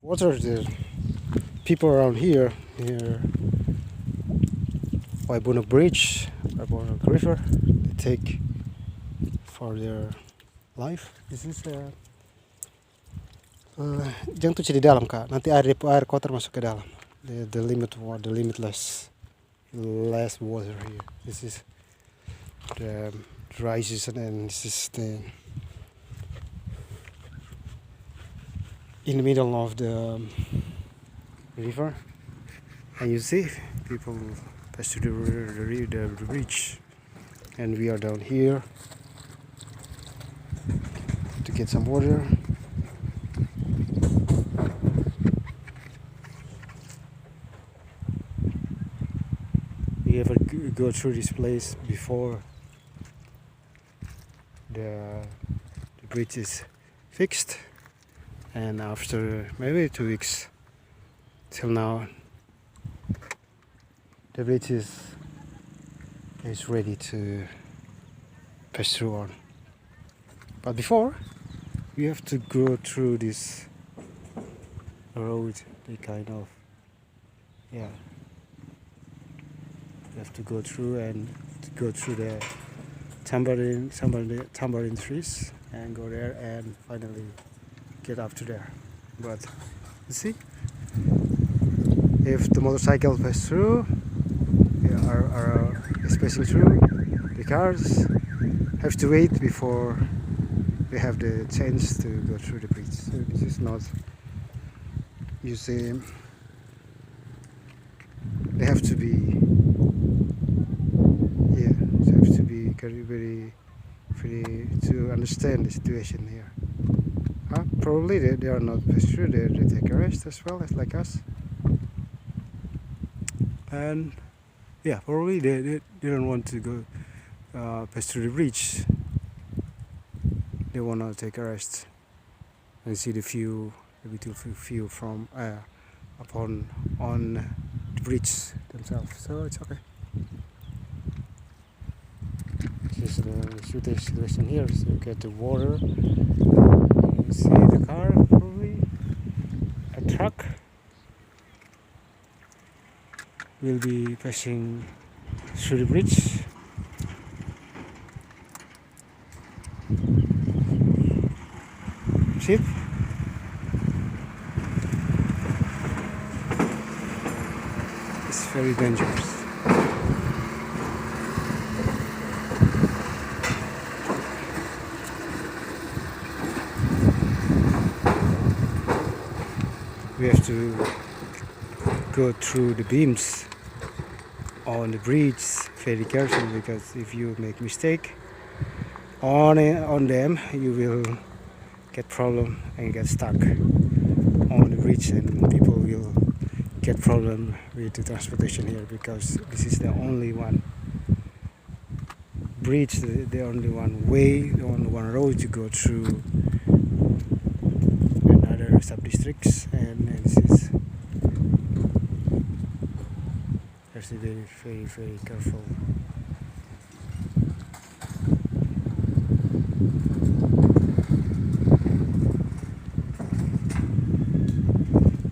Water, the people around here near Noebunuk Bridge, Noebunuk River, they take for their life. This is jangan tuh di dalam kak, nanti air kotor masuk ke dalam. The limitless less water here. This is the dry season, and this is the in the middle of the river, and you see people pass through the bridge, and we are down here to get some water. We ever go through this place before the bridge is fixed, and after maybe 2 weeks till now the bridge is ready to pass through on. But before, we have to go through this road, we have to go through the tambourine trees and go there and finally get up to there. But you see, if the motorcycle pass through, are passing through, the cars have to wait before they have the chance to go through the bridge. So this is not, you see, they have to be very to understand the situation here. Probably they are not passed through, they take a rest as well as like us. And yeah, probably they don't want to go pass through the bridge. They want to take a rest and see the beautiful view from on the bridge themselves. So it's okay. This is the situation here. So you get the water. You see the car, probably a truck will be passing through the bridge. See it? It's very dangerous. We have to go through the beams on the bridge very carefully, because if you make mistake on them, you will get problem and get stuck on the bridge, and people will get problem with the transportation here, because this is the only one bridge, the only one way, the only one road to go through another sub-districts, and this is have to be very careful.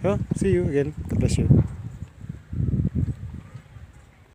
Well, see you again. God bless you.